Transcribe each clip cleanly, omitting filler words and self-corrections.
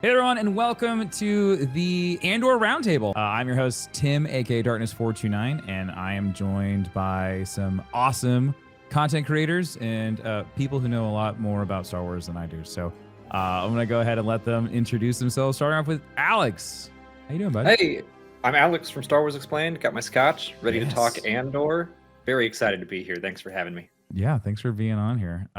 Hey everyone, and welcome to the ANDOR Roundtable. I'm your host, Tim, aka Darkness429, and I am joined by some awesome content creators and people who know a lot more about Star Wars than I do. So I'm gonna go ahead and let them introduce themselves, starting off with Alex. How you doing, buddy? Hey, I'm Alex from Star Wars Explained. Got my scotch, ready to talk Yes. ANDOR. Very excited to be here. Thanks for having me. Yeah, thanks for being on here.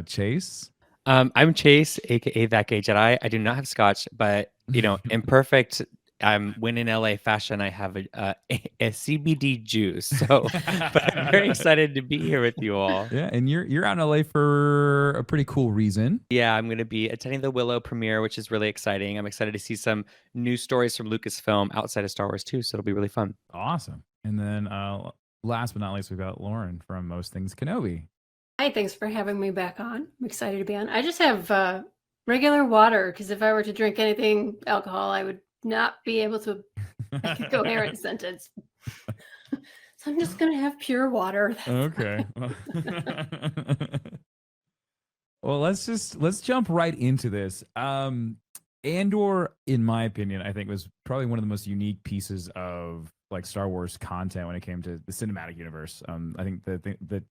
Chase. I'm Chase, aka That Gay Jedi. I do not have scotch, but in perfect win in LA fashion, I have a CBD juice. So, but I'm very excited to be here with you all. Yeah, and you're out in LA for a pretty cool reason. Yeah, I'm going to be attending the Willow premiere, which is really exciting. I'm excited to see some new stories from Lucasfilm outside of Star Wars too. So it'll be really fun. Awesome. And then last but not least, we've got Lauren from Most Things Kenobi. Hi, thanks for having me back on. I'm excited to be on. I just have regular water because if I were to drink anything alcohol, I would not be able to make a coherent sentence. So I'm just gonna have pure water. Okay. Well, let's jump right into this. Andor, in my opinion, I think was probably one of the most unique pieces of like Star Wars content when it came to the cinematic universe. I think the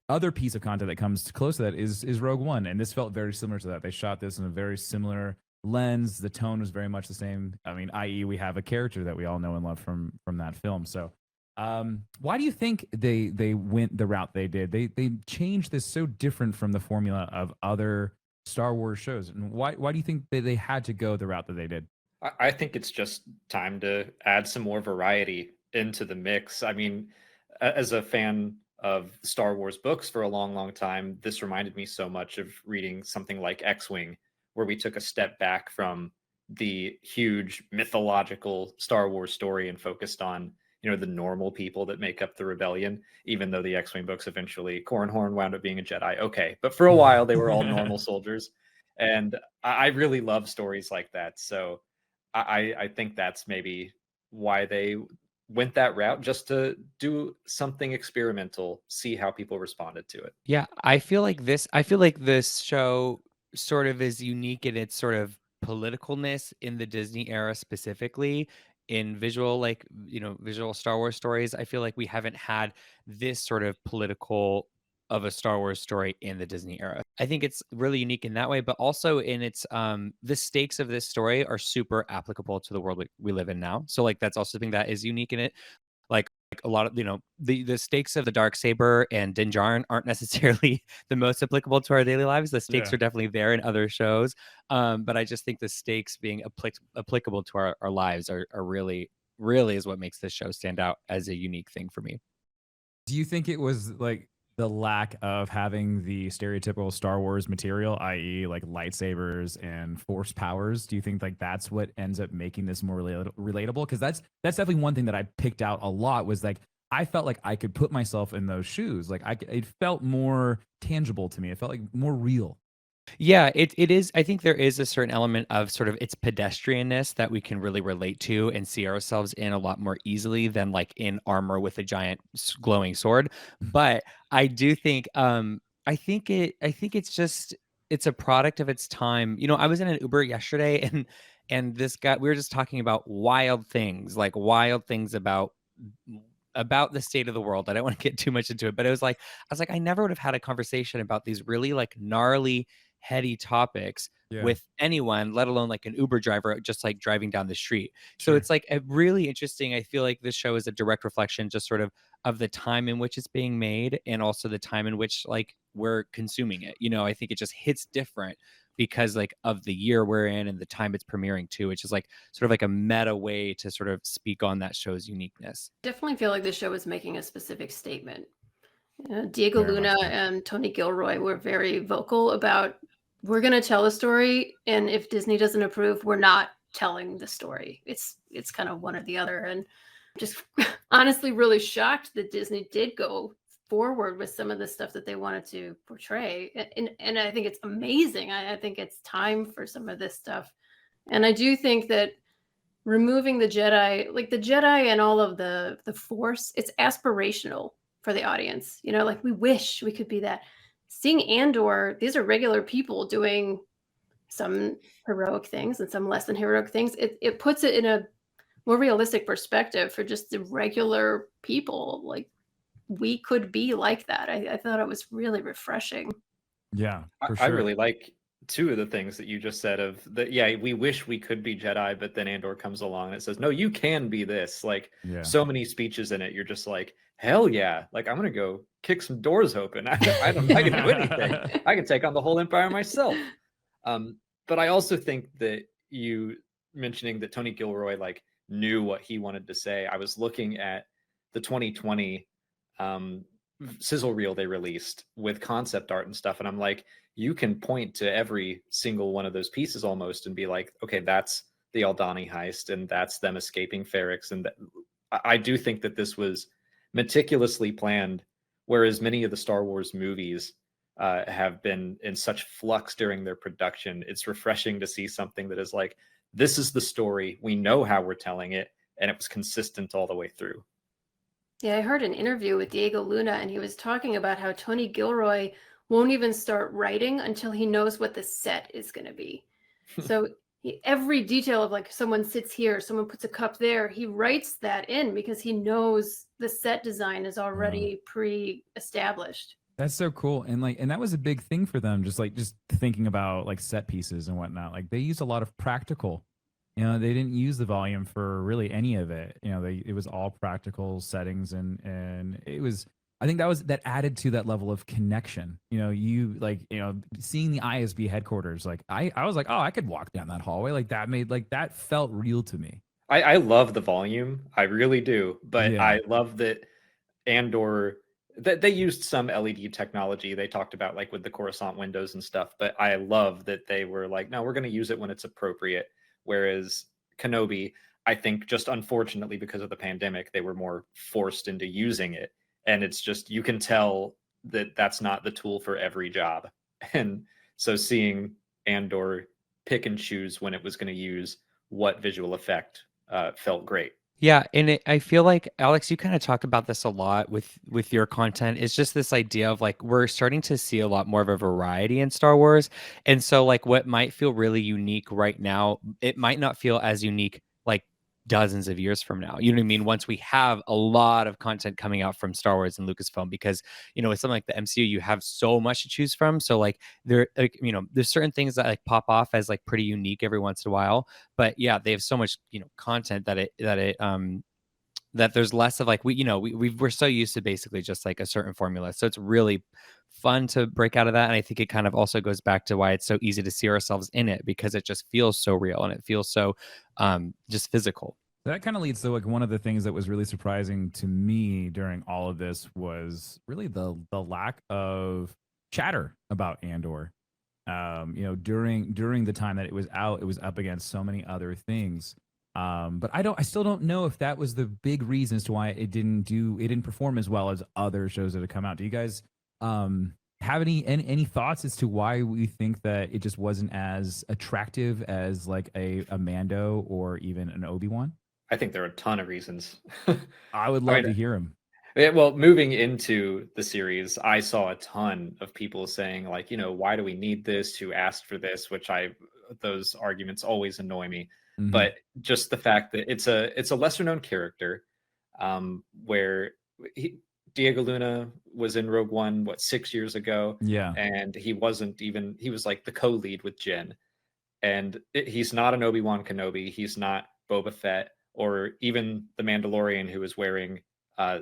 other piece of content that comes close to that is Rogue One, and this felt very similar to that. They shot this in a very similar lens. The tone was very much the same. I mean, i.e., we have a character that we all know and love from that film. So, why do you think they went the route they did? They changed this so different from the formula of other Star Wars shows, and why do you think they had to go the route that they did? I think it's just time to add some more variety into the mix. I mean, as a fan of Star Wars books for a long, long time, this reminded me so much of reading something like X-Wing, where we took a step back from the huge mythological Star Wars story and focused on, the normal people that make up the rebellion, even though the X-Wing books eventually Cornhorn wound up being a Jedi. Okay. But for a while they were all normal soldiers. And I really love stories like that. So I think that's maybe why they went that route, just to do something experimental, see how people responded to it. Yeah, I feel like this show sort of is unique in its sort of politicalness in the Disney era, specifically in visual Star Wars stories. I feel like we haven't had this sort of political of a Star Wars story in the Disney era. I think it's really unique in that way, but also in its the stakes of this story are super applicable to the world we live in now. So like that's also something that is unique in it. Like a lot of the stakes of the dark saber and Din Djarin aren't necessarily the most applicable to our daily lives. The stakes Yeah. are definitely there in other shows, but I just think the stakes being applicable to our lives are really is what makes this show stand out as a unique thing for me. Do you think it was like the lack of having the stereotypical Star Wars material, i.e., like lightsabers and force powers? Do you think like that's what ends up making this more relatable? Because that's definitely one thing that I picked out a lot was like I felt like I could put myself in those shoes. Like it felt more tangible to me. It felt like more real. Yeah, it is. I think there is a certain element of sort of its pedestrianness that we can really relate to and see ourselves in a lot more easily than like in armor with a giant glowing sword. But I do think, I think it's a product of its time. I was in an Uber yesterday and this guy, we were just talking about wild things about the state of the world. I don't want to get too much into it, but I was like, I never would have had a conversation about these really like gnarly, heady topics Yeah. with anyone, let alone like an Uber driver, just like driving down the street. So Sure. it's like a really interesting. I feel like this show is a direct reflection, just sort of the time in which it's being made, and also the time in which like we're consuming it. I think it just hits different because like of the year we're in and the time it's premiering too, which is like sort of like a meta way to sort of speak on that show's uniqueness. Definitely feel like the show was making a specific statement. Diego Very much Luna so. and Tony Gilroy were very vocal about we're going to tell a story, and if Disney doesn't approve, we're not telling the story. It's kind of one or the other, and just honestly really shocked that Disney did go forward with some of the stuff that they wanted to portray, and I think it's amazing. I think it's time for some of this stuff, and I do think that removing the Jedi, like the Jedi and all of the Force, it's aspirational for the audience. Like we wish we could be that. Seeing Andor, these are regular people doing some heroic things and some less than heroic things. It puts it in a more realistic perspective for just the regular people. Like, we could be like that. I thought it was really refreshing. Yeah, for I sure. really like two of the things that you just said of that. Yeah, we wish we could be Jedi, but then Andor comes along and it says, no, you can be this. Like, Yeah. so many speeches in it, you're just like, hell yeah. Like, I'm going to go kick some doors open. I can do anything. I can take on the whole Empire myself. But I also think that you mentioning that Tony Gilroy like knew what he wanted to say. I was looking at the 2020 sizzle reel they released with concept art and stuff, and I'm like, you can point to every single one of those pieces almost and be like, okay, that's the Aldani heist, and that's them escaping Ferrix. And I do think that this was meticulously planned, whereas many of the Star Wars movies have been in such flux during their production. It's refreshing to see something that is like, this is the story, we know how we're telling it, and it was consistent all the way through. Yeah, I heard an interview with Diego Luna, and he was talking about how Tony Gilroy won't even start writing until he knows what the set is going to be. So every detail of like someone sits here, someone puts a cup there, he writes that in because he knows the set design is already pre-established. That's so cool. And like, and that was a big thing for them. Just thinking about like set pieces and whatnot. Like they used a lot of practical, you know, they didn't use the volume for really any of it. You know, it was all practical settings, and it was, I think that added to that level of connection. You know, seeing the ISB headquarters, like I was like, oh, I could walk down that hallway. Like that felt real to me. I love the volume. I really do. But Yeah. I love that Andor, that they used some LED technology. They talked about like with the Coruscant windows and stuff. But I love that they were like, no, we're going to use it when it's appropriate. Whereas Kenobi, I think just unfortunately because of the pandemic, they were more forced into using it. And it's just, you can tell that that's not the tool for every job. And so seeing Andor pick and choose when it was going to use what visual effect felt great. Yeah, and I feel like, Alex, you kind of talk about this a lot with your content. It's just this idea of like we're starting to see a lot more of a variety in Star Wars, and so like what might feel really unique right now, it might not feel as unique like dozens of years from now. You know what I mean? Once we have a lot of content coming out from Star Wars and Lucasfilm, because with something like the MCU, you have so much to choose from. So like there's certain things that like pop off as like pretty unique every once in a while. But yeah, they have so much content that there's less of like we're so used to basically just like a certain formula. So it's really fun to break out of that, and I think it kind of also goes back to why it's so easy to see ourselves in it, because it just feels so real and it feels so just physical. That kind of leads to like one of the things that was really surprising to me during all of this was really the lack of chatter about Andor. During the time that it was out, it was up against so many other things. But I still don't know if that was the big reason as to why it didn't perform as well as other shows that have come out. Do you guys have any thoughts as to why we think that it just wasn't as attractive as like a Mando or even an Obi-Wan? I think there are a ton of reasons. I would love to hear them. Yeah, well, moving into the series, I saw a ton of people saying like, why do we need this? Who asked for this? Those arguments always annoy me. Mm-hmm. But just the fact that it's a lesser known character, where Diego Luna was in Rogue One 6 years ago, yeah, and he was like the co-lead with Jyn, and he's not an Obi-Wan Kenobi, he's not Boba Fett, or even the Mandalorian who is wearing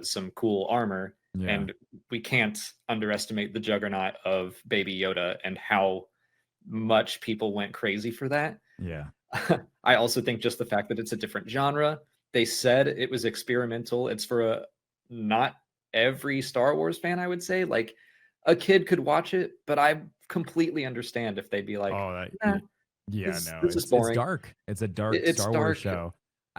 some cool armor. Yeah. And we can't underestimate the juggernaut of Baby Yoda and how much people went crazy for that. Yeah. I also think just the fact that it's a different genre. They said it was experimental. It's for not every Star Wars fan, I would say. Like a kid could watch it, but I completely understand if they'd be like, this is boring. It's dark. It's a dark Star Wars show.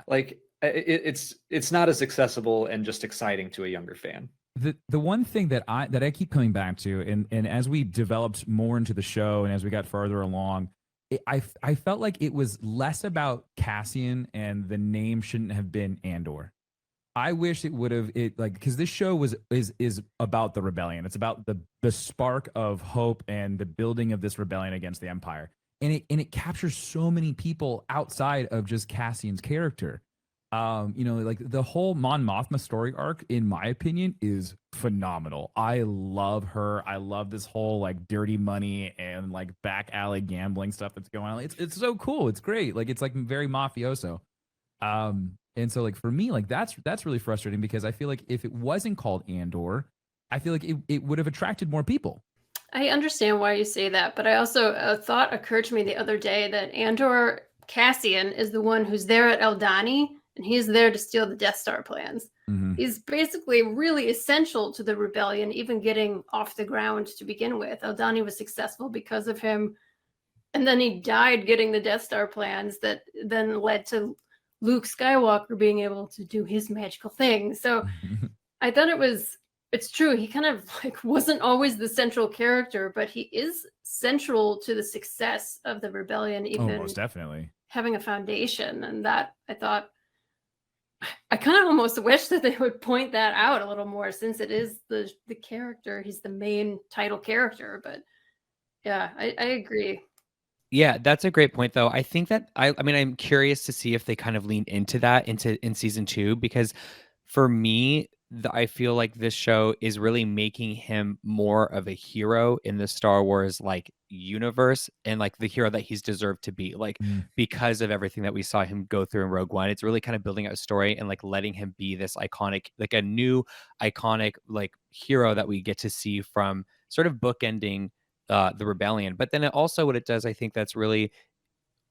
Like it's not as accessible and just exciting to a younger fan. The one thing that I keep coming back to, and as we developed more into the show and as we got farther along, I felt like it was less about Cassian and the name shouldn't have been Andor. I wish it would have because this show is about the rebellion. It's about the spark of hope and the building of this rebellion against the Empire. and it captures so many people outside of just Cassian's character. You know, like the whole Mon Mothma story arc, in my opinion, is phenomenal. I love her. I love this whole like dirty money and like back alley gambling stuff that's going on. It's so cool. It's great. Like it's like very mafioso. And so like for me, like that's really frustrating because I feel like if it wasn't called Andor, I feel like it would have attracted more people. I understand why you say that, but I also a thought occurred to me the other day that Andor Cassian is the one who's there at Eldani, and he's there to steal the Death Star plans. Mm-hmm. He's basically really essential to the rebellion, even getting off the ground to begin with. Eldani was successful because of him, and then he died getting the Death Star plans that then led to Luke Skywalker being able to do his magical thing. So I thought it's true. He kind of like wasn't always the central character, but he is central to the success of the rebellion, even most definitely having a foundation. And that I thought, I kind of almost wish that they would point that out a little more, since it is the character. He's the main title character. But yeah, I agree. Yeah, that's a great point, though. I think that I mean, I'm curious to see if they kind of lean into that in season 2, because for me, I feel like this show is really making him more of a hero in the Star Wars like universe, and like the hero that he's deserved to be, like because of everything that we saw him go through in Rogue One. It's really kind of building out a story and like letting him be this iconic, like a new iconic like hero that we get to see from sort of bookending the rebellion. But then also what it does, I think that's really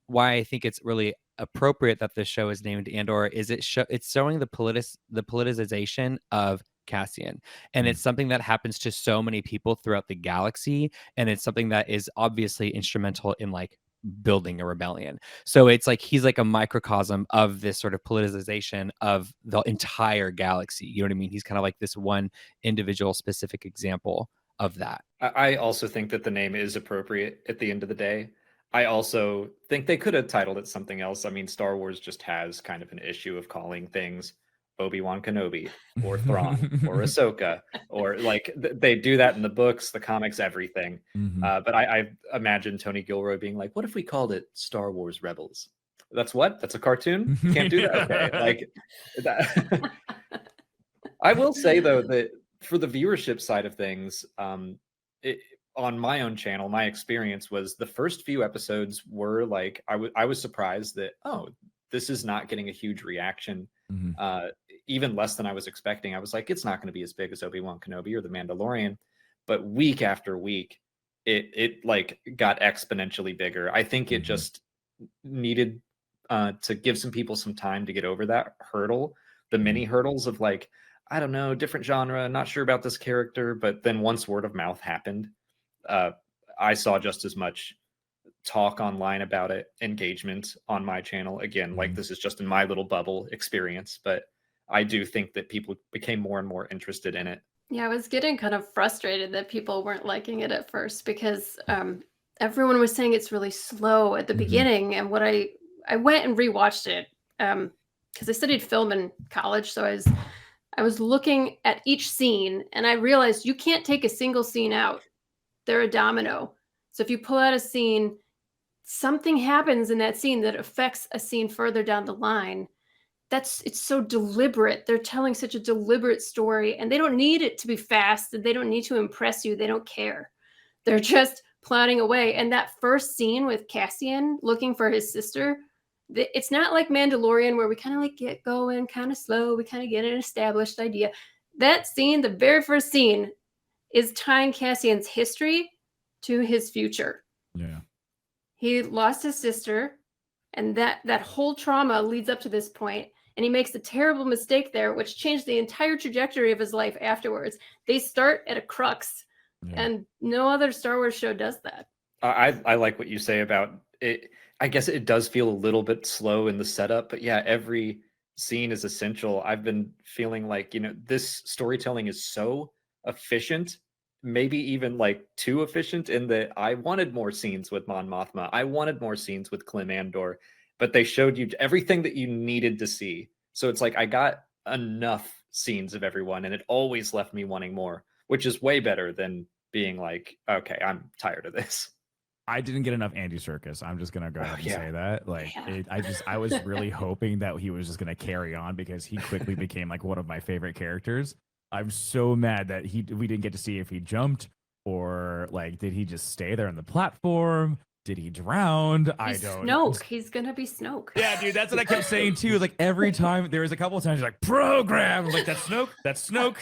why I think it's really appropriate that this show is named Andor, is it's showing the politicization of Cassian. And it's something that happens to so many people throughout the galaxy, and it's something that is obviously instrumental in like building a rebellion. So it's like he's like a microcosm of this sort of politicization of the entire galaxy. You know what I mean? He's kind of like this one individual specific example of that. I also think that the name is appropriate at the end of the day. I also think they could have titled it something else. I mean, Star Wars just has kind of an issue of calling things Obi-Wan Kenobi or Thrawn or Ahsoka, or like they do that in the books, the comics, everything. But I imagine Tony Gilroy being like, what if we called it Star Wars Rebels? That's what? That's a cartoon? Can't do that? Okay. Like that. I will say, though, that for the viewership side of things, on my own channel, my experience was the first few episodes were like, I was surprised that, oh, this is not getting a huge reaction, even less than I was expecting. I was like, it's not going to be as big as Obi-Wan Kenobi or The Mandalorian. But week after week, it like got exponentially bigger. I think it just needed to give some people some time to get over that hurdle, the mini hurdles of like, I don't know, different genre, not sure about this character. But then once word of mouth happened, I saw just as much talk online about it, engagement on my channel. Again, like this is just in my little bubble experience, but I do think that people became more and more interested in it. Yeah, I was getting kind of frustrated that people weren't liking it at first, because everyone was saying it's really slow at the beginning. And what I went and rewatched it because I studied film in college, so I was looking at each scene, and I realized you can't take a single scene out. They're a domino. So if you pull out a scene, something happens in that scene that affects a scene further down the line. It's so deliberate. They're telling such a deliberate story, and they don't need it to be fast, and they don't need to impress you. They don't care. They're just plotting away. And that first scene with Cassian looking for his sister, it's not like Mandalorian where we kind of like get going kind of slow. We kind of get an established idea. That scene, the very first scene, is tying Cassian's history to his future. Yeah. He lost his sister, and that whole trauma leads up to this point, and he makes a terrible mistake there, which changed the entire trajectory of his life afterwards. They start at a crux, and no other Star Wars show does that. I like what you say about it. I guess it does feel a little bit slow in the setup, but yeah, every scene is essential. I've been feeling like, this storytelling is so efficient, maybe even like too efficient, in that I wanted more scenes with Mon Mothma. I wanted more scenes with Clem Andor, but they showed you everything that you needed to see. So it's like I got enough scenes of everyone, and it always left me wanting more, which is way better than being like, okay, I'm tired of this. I didn't get enough Andy Serkis. I'm just gonna go ahead and say that. Like, I was really hoping that he was just gonna carry on because he quickly became like one of my favorite characters. I'm so mad that we didn't get to see if he jumped or like did he just stay there on the platform? Did he drown? I don't know. Snoke. He's gonna be Snoke. Yeah, dude, that's what I kept saying too. Like every time, there was a couple of times you're like, program. I'm like, that's Snoke. That's Snoke.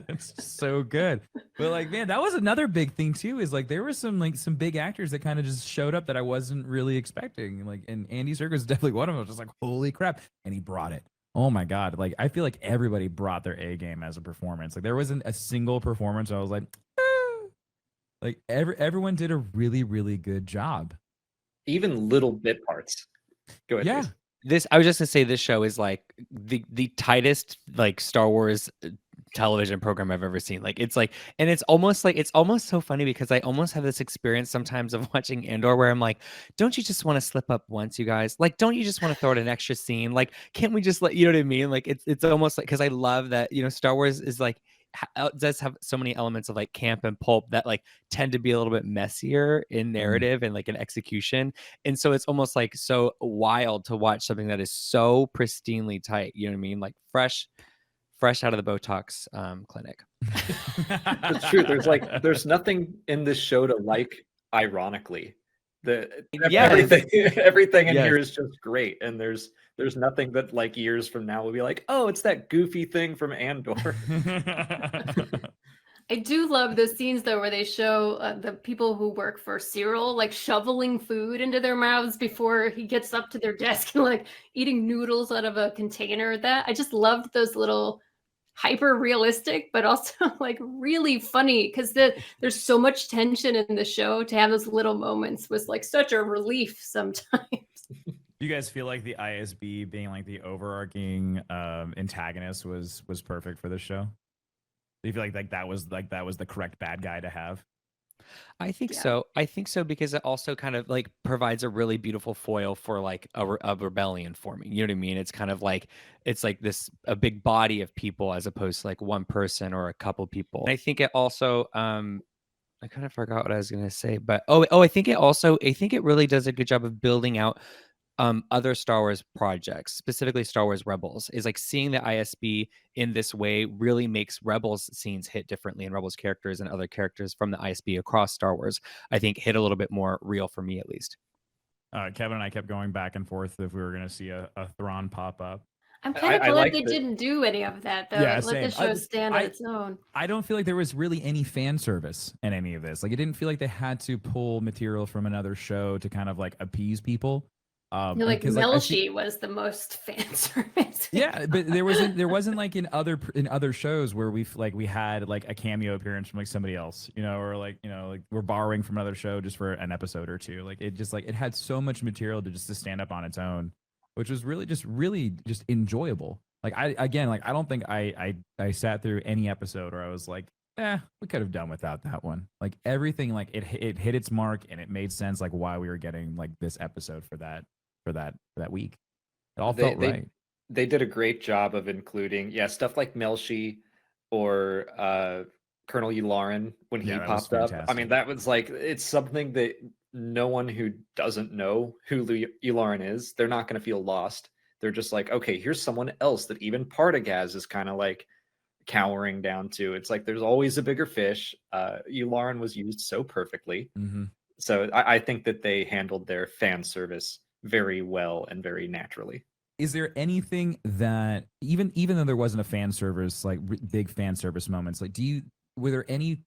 It's so good. But like, man, that was another big thing too. Is like there were some big actors that kind of just showed up that I wasn't really expecting. Like, and Andy Serkis is definitely one of them. I was just like, holy crap, and he brought it. Oh my god! Like I feel like everybody brought their A game as a performance. Like there wasn't a single performance I was like. Like everyone did a really, really good job. Even little bit parts. Go ahead. Yeah. Please. I was just gonna say this show is like the tightest like Star Wars television program I've ever seen. Like it's like, and it's almost so funny because I almost have this experience sometimes of watching Andor where I'm like, don't you just want to slip up once, you guys? Like, don't you just want to throw in an extra scene? Like, can't we just let, you know what I mean? Like it's almost like, because I love that, you know, Star Wars is like does have so many elements of like camp and pulp that like tend to be a little bit messier in narrative and like in execution, and so it's almost like so wild to watch something that is so pristinely tight, you know what I mean, like fresh out of the Botox clinic. It's true. There's nothing in this show to like ironically. Everything in here is just great, and there's nothing that like years from now will be like, oh, it's that goofy thing from Andor. I do love the scenes though where they show the people who work for Cyril like shoveling food into their mouths before he gets up to their desk and like eating noodles out of a container. That I just loved those little hyper realistic but also like really funny because there's so much tension in the show. To have those little moments was like such a relief sometimes. You guys feel like the ISB being like the overarching antagonist was perfect for this show? Do you feel like that was the correct bad guy to have? I think so. I think so because it also kind of like provides a really beautiful foil for like a rebellion forming. You know what I mean? It's kind of like it's like a big body of people as opposed to like one person or a couple people. And I think it also I kind of forgot what I was gonna say, but I think it really does a good job of building out other Star Wars projects, specifically Star Wars Rebels, is like seeing the ISB in this way really makes Rebels scenes hit differently, and Rebels characters and other characters from the ISB across Star Wars, I think hit a little bit more real for me at least. Kevin and I kept going back and forth if we were going to see a Thrawn pop up. I'm kind of glad they didn't do any of that though. Yeah, let the show stand on its own. I don't feel like there was really any fan service in any of this. Like it didn't feel like they had to pull material from another show to kind of like appease people. Like Melshi was the most fan service. Yeah, but there wasn't like in other shows where we had like a cameo appearance from like somebody else, you know, or like, you know, like we're borrowing from another show just for an episode or two. Like it had so much material to stand up on its own, which was really just enjoyable. Like I don't think I sat through any episode where I was like, we could have done without that one. Like everything, like it hit its mark and it made sense like why we were getting like this episode for that week. It all felt right. They did a great job of including stuff like Melshi or Colonel Yularen when he popped up. I mean, that was like, it's something that no one who doesn't know who Yularen is, they're not going to feel lost. They're just like, okay, here's someone else that even Partagaz is kind of like cowering down to. It's like there's always a bigger fish. Yularen was used so perfectly. Mm-hmm. So I think that they handled their fan service very well and very naturally. Is there anything that even though there wasn't a fan service, like big fan service moments, like were there any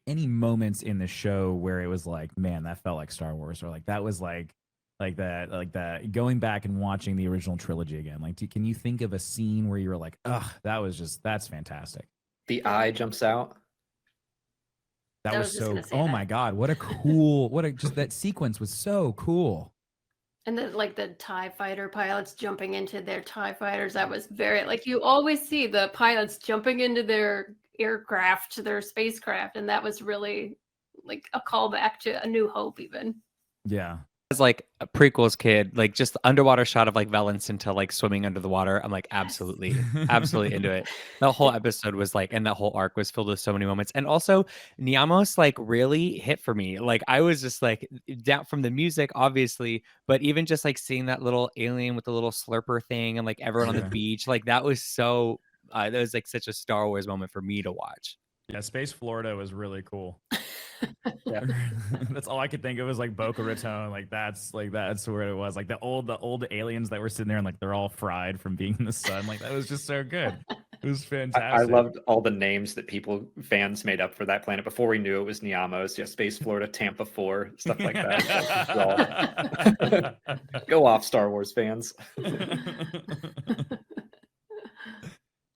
moments in the show where it was like, man, that felt like Star Wars, or like that was like that going back and watching the original trilogy again? Like, can you think of a scene where you were like, ugh, that's fantastic? The eye jumps out. That was so. Oh my god! What a cool! Just that sequence was so cool. And then like the TIE fighter pilots jumping into their TIE fighters. That was very like you always see the pilots jumping into their aircraft, their spacecraft, and that was really like a callback to A New Hope, even. Yeah. as like a prequels kid, like just the underwater shot of like Valencinta like swimming under the water. I'm like, absolutely, absolutely into it. The whole episode was like, and that whole arc was filled with so many moments. And also, Niamos like really hit for me. Like I was just like down from the music, obviously, but even just like seeing that little alien with the little slurper thing and like everyone on the Yeah. beach, like that was so. That was like such a Star Wars moment for me to watch. Yeah, Space Florida was really cool. Yeah. That's all I could think of was like Boca Raton. That's where it was. Like the old aliens that were sitting there and like they're all fried from being in the sun. Like that was just so good. It was I fantastic. loved all the names that fans made up for that planet before we knew it was Niamos. Yeah, Space Florida, Tampa 4, stuff like that. Go off, Star Wars fans.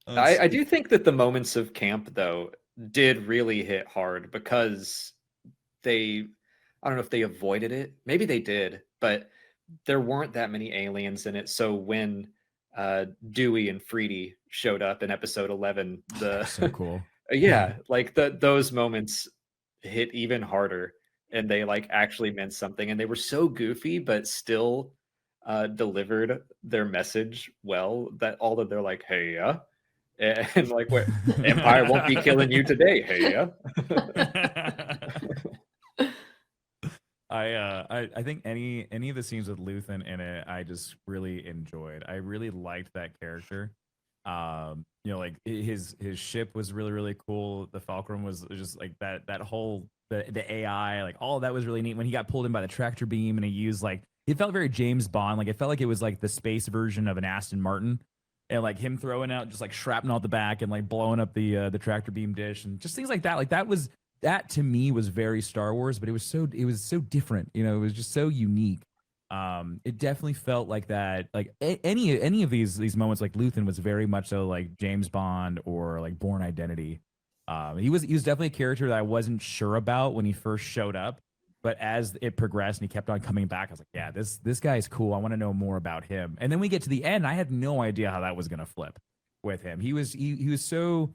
I do think that the moments of camp, though, did really hit hard because I don't know if they avoided it. Maybe they did, but there weren't that many aliens in it. So when Dewey and Freedy showed up in episode 11, so cool. yeah, like those moments hit even harder, and they like actually meant something, and they were so goofy, but still delivered their message well. That all of they're like, hey, yeah. And like, what? Empire won't be killing you today, hey, yeah. I think any of the scenes with Luthen in it, I just really enjoyed. I really liked that character. Like his ship was really really cool. The Fulcrum was just like that whole the AI, like all of that was really neat. When he got pulled in by the tractor beam and he used like it felt very James Bond. Like it felt like it was like the space version of an Aston Martin. And like him throwing out just like shrapnel at the back and like blowing up the tractor beam dish and just things like that. Like that to me was very Star Wars, but it was so different. It was just so unique. It definitely felt like that. Like any of these moments, like Luthen was very much so like James Bond or like Bourne Identity. He was definitely a character that I wasn't sure about when he first showed up. But as it progressed and he kept on coming back, I was like, yeah, this guy is cool. I want to know more about him. And then we get to the end. I had no idea how that was going to flip with him. He was so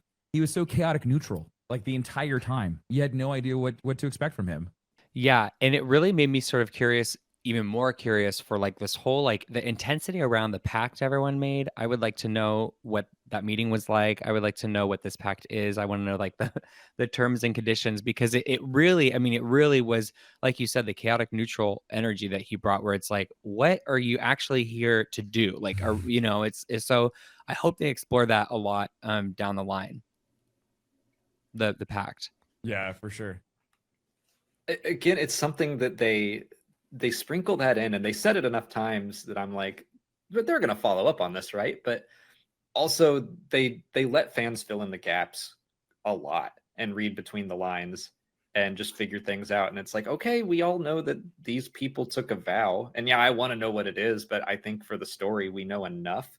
chaotic neutral like the entire time. You had no idea what to expect from him. Yeah, and it really made me sort of curious, even more curious for like this whole like the intensity around the pact everyone made. I would like to know what that meeting was like. I would like to know what this pact is. I want to know like the terms and conditions because it really, I mean, it really was like you said, the chaotic neutral energy that he brought where it's like, what are you actually here to do? Like, it's so I hope they explore that a lot down the line. The pact. Yeah, for sure. Again, it's something that they sprinkle that in, and they said it enough times that I'm like, but they're going to follow up on this, right? But also they let fans fill in the gaps a lot and read between the lines and just figure things out. And it's like, okay, we all know that these people took a vow, and yeah, I want to know what it is, but I think for the story we know enough.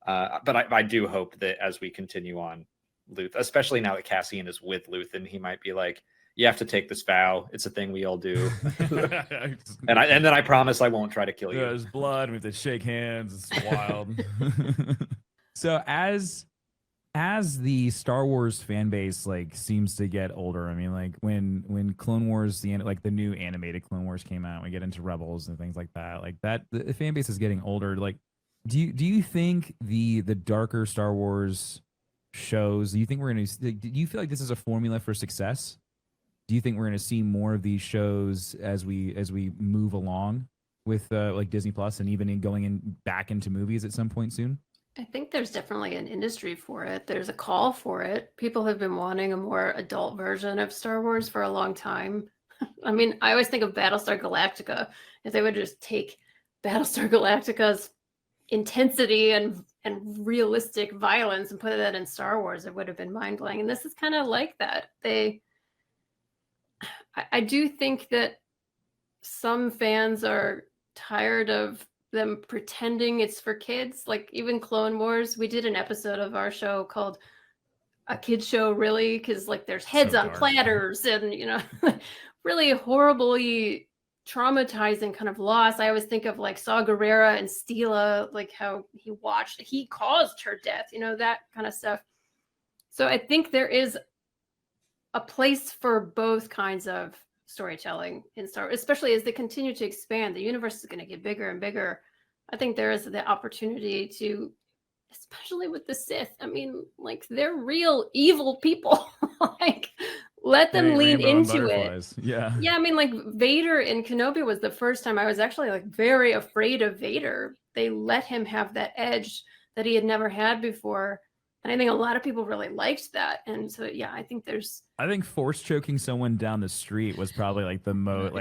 But I do hope that as we continue on, Luth, especially now that Cassian is with Luthen, he might be like, you have to take this vow. It's a thing we all do. and then I promise I won't try to kill you. There's blood. We have to shake hands. It's wild. So as the Star Wars fan base like seems to get older, I mean, like when Clone Wars, the new animated Clone Wars came out, we get into Rebels and things like that. Like that, the fan base is getting older. Like, do you think the darker Star Wars shows? Do you think do you feel like this is a formula for success? Do you think we're going to see more of these shows as we move along with like Disney Plus and even going back into movies at some point soon? I think there's definitely an industry for it. There's a call for it. People have been wanting a more adult version of Star Wars for a long time. I mean, I always think of Battlestar Galactica. If they would just take Battlestar Galactica's intensity and realistic violence and put that in Star Wars, it would have been mind-blowing. And this is kind of like that. I do think that some fans are tired of them pretending it's for kids. Like even Clone Wars, we did an episode of our show called A Kid Show, really, because like there's heads on platters and really horribly traumatizing kind of loss. I always think of like Saw Gerrera and Stila, like how he caused her death, that kind of stuff. So I think there is a place for both kinds of storytelling in Star Wars, especially as they continue to expand. The universe is going to get bigger and bigger. I think there is the opportunity to, especially with the Sith. I mean, like, they're real evil people. Like, let them lean Rainbow and into it. butterflies. Yeah. Yeah, I mean, like, Vader in Kenobi was the first time I was actually like very afraid of Vader. They let him have that edge that he had never had before. And I think a lot of people really liked that. And so, yeah, I think force choking someone down the street was probably like the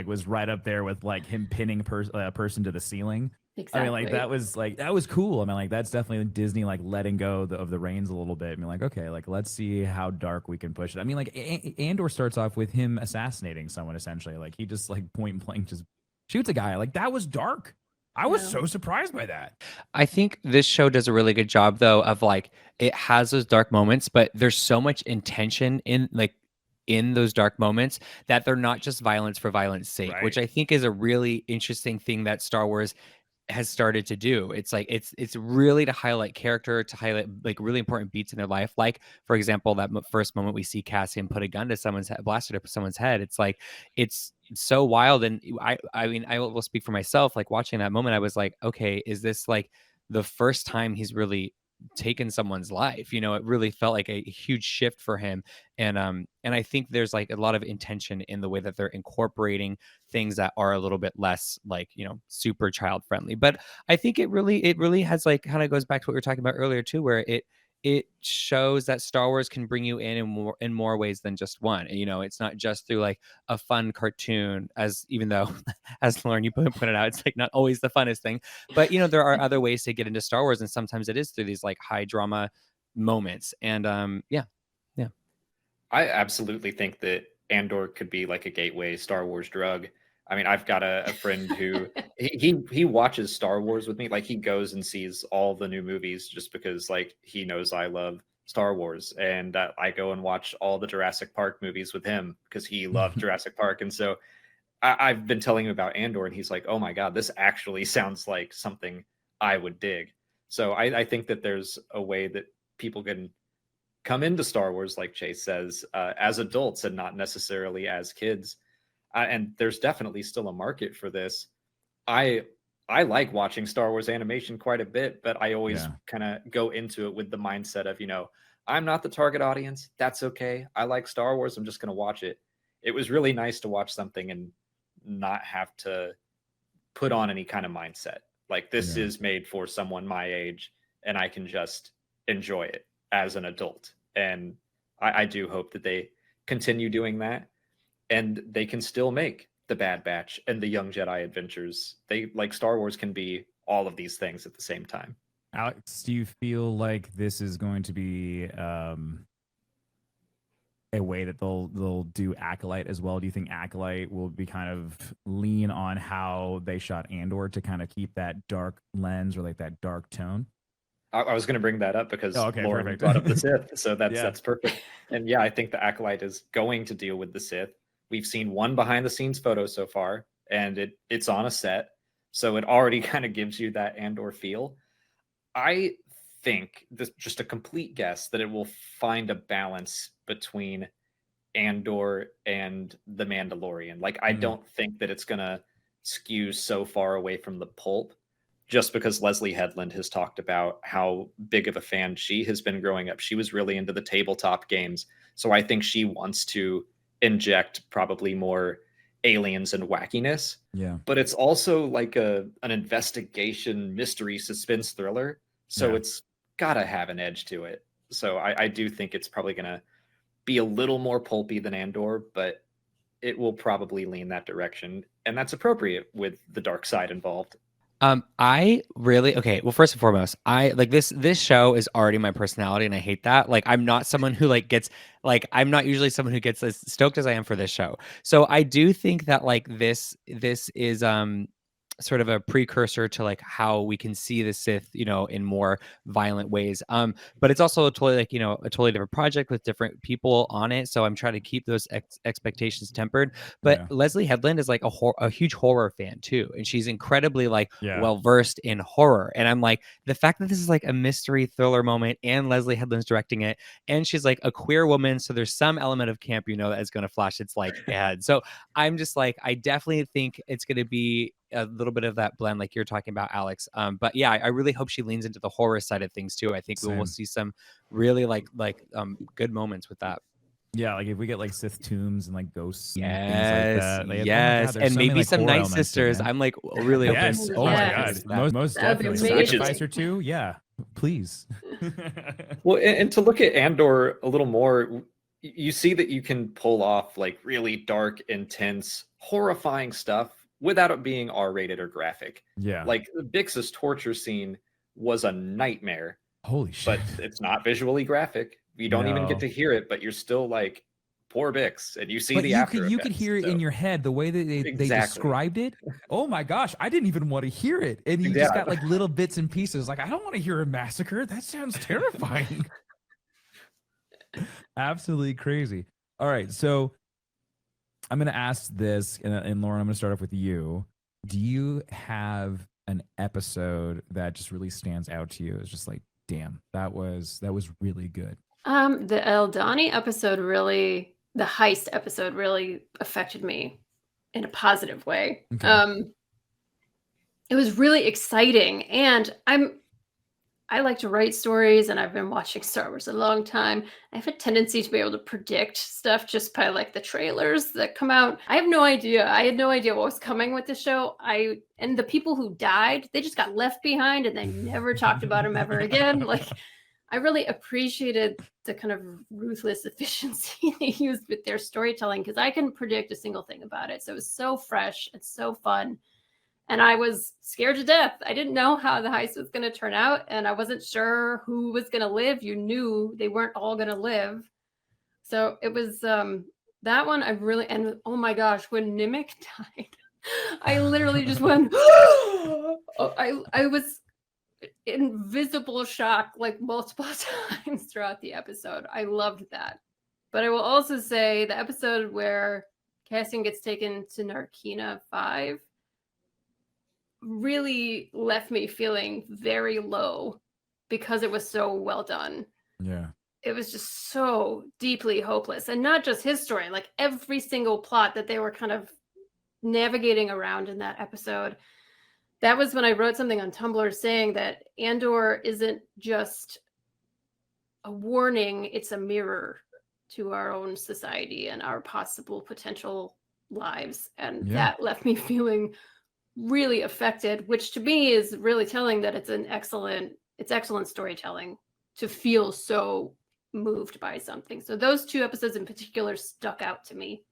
was right up there with like him pinning a person to the ceiling. exactly. I mean, that was cool. I mean, like, that's definitely Disney like letting go of the reins a little bit. I mean, like, okay, like, let's see how dark we can push it. I mean, like, Andor starts off with him assassinating someone essentially. Like, he just like point blank just shoots a guy. Like, that was dark. I was so surprised by that. I think this show does a really good job though of like, it has those dark moments, but there's so much intention in those dark moments that they're not just violence for violence sake, Right. which I think is a really interesting thing that Star Wars has started to do. It's like it's really to highlight character, to highlight like really important beats in their life. Like, for example, that first moment we see Cassian put a gun to someone's head, blasted up someone's head. It's like, it's so wild. And I mean, I will speak for myself. Like, watching that moment, I was like, okay, is this like the first time he's really taken someone's life? You know, it really felt like a huge shift for him. And I think there's like a lot of intention in the way that they're incorporating things that are a little bit less like, you know, super child friendly. But I think it really has like, kind of goes back to what we were talking about earlier too, where it shows that Star Wars can bring you in more ways than just one. And, you know, it's not just through like a fun cartoon, as even though as Lauren, you put it out, it's like not always the funnest thing, but you know, there are other ways to get into Star Wars, and sometimes it is through these like high drama moments. And yeah. I absolutely think that Andor could be like a gateway Star Wars drug. I mean, I've got a friend who he watches Star Wars with me. Like, he goes and sees all the new movies just because like he knows I love Star Wars, and I go and watch all the Jurassic Park movies with him because he loved Jurassic Park. And so I've been telling him about Andor, and he's like, "Oh my god, this actually sounds like something I would dig." So I think that there's a way that people can come into Star Wars, like Chase says, as adults and not necessarily as kids. And there's definitely still a market for this. I like watching Star Wars animation quite a bit, but I always kind of go into it with the mindset of, you know, I'm not the target audience. That's okay. I like Star Wars. I'm just going to watch it. It was really nice to watch something and not have to put on any kind of mindset. Like, this is made for someone my age, and I can just enjoy it as an adult. And I do hope that they continue doing that, and they can still make the Bad Batch and the Young Jedi Adventures. They, like, Star Wars can be all of these things at the same time. Alex, do you feel like this is going to be a way that they'll do Acolyte as well? Do you think Acolyte will be kind of lean on how they shot Andor to kind of keep that dark lens or like that dark tone? I was going to bring that up because Lauren perfect. brought up the Sith, so that's perfect. And yeah, I think the Acolyte is going to deal with the Sith. We've seen one behind the scenes photo so far, and it's on a set, so it already kind of gives you that Andor feel. I think, this just a complete guess, that it will find a balance between Andor and the Mandalorian. Like, I don't think that it's going to skew so far away from the pulp, just because Leslie Headland has talked about how big of a fan she has been growing up. She was really into the tabletop games. So I think she wants to inject probably more aliens and wackiness. Yeah. But it's also like an investigation, mystery, suspense thriller. So it's got to have an edge to it. So I do think it's probably going to be a little more pulpy than Andor, but it will probably lean that direction. And that's appropriate with the dark side involved. I really, okay, well, first and foremost, I like this show is already my personality, and I hate that. Like, I'm not someone who like gets, like, I'm not usually someone who gets as stoked as I am for this show. So I do think that like this is sort of a precursor to like how we can see the Sith, you know, in more violent ways. But it's also a totally like, you know, a totally different project with different people on it. So I'm trying to keep those expectations tempered. But Yeah. Leslie Headland is like a huge horror fan too, and she's incredibly like Yeah. well versed in horror. And I'm like, the fact that this is like a mystery thriller moment, and Leslie Headland's directing it, and she's like a queer woman, so there's some element of camp, you know, that is going to flash its like ahead. So I'm just like, I definitely think it's going to be a little bit of that blend like you're talking about, Alex. But yeah, I really hope she leans into the horror side of things too. I think we will see some really good moments with that. Yeah, like if we get like Sith tombs and like ghosts and things like Yes, that. Like, yes, there's and so many, maybe like, some horror Night elements to it, Sisters. man. I'm like really open. Yes. Oh my Yes. god. Most That'd be definitely. amazing. Sacrifice or two. Yeah. Please. Well, and to look at Andor a little more, you see that you can pull off like really dark, intense, horrifying stuff without it being R-rated or graphic. Yeah. Like the Bix's torture scene was a nightmare, Holy shit. but it's not visually graphic. You don't even get No. to hear it, but you're still like, poor Bix, and you see But the you could hear it in your head the way that they Exactly. described it. Oh my gosh, I didn't even want to hear it, and you just Yeah. got like little bits and pieces. Like, I don't want to hear a massacre. That sounds terrifying. Absolutely crazy. All right, so I'm gonna ask this, and Lauren, I'm gonna start off with you. Do you have an episode that just really stands out to you? It's just like, damn, that was really good. The Eldani episode really, the heist episode really affected me in a positive way. Okay. It was really exciting, and I like to write stories, and I've been watching Star Wars a long time. I have a tendency to be able to predict stuff just by like the trailers that come out. I have no idea. I had no idea what was coming with the show. And the people who died, they just got left behind, and they never talked about them ever again. Like, I really appreciated the kind of ruthless efficiency they used with their storytelling, because I couldn't predict a single thing about it. So it was so fresh and so fun. And I was scared to death. I didn't know how the heist was going to turn out, and I wasn't sure who was going to live. You knew they weren't all going to live. So it was that one I really, and oh my gosh, when Nimic died, I literally just went, I was in visible shock like multiple times throughout the episode. I loved that. But I will also say the episode where Cassian gets taken to Narkina 5 really left me feeling very low because it was so well done. Yeah. It was just so deeply hopeless. And not just his story, like every single plot that they were kind of navigating around in that episode. That was when I wrote something on Tumblr saying that Andor isn't just a warning, it's a mirror to our own society and our possible potential lives. And that left me feeling really affected, which to me is really telling that it's excellent storytelling to feel so moved by something. So those two episodes in particular stuck out to me.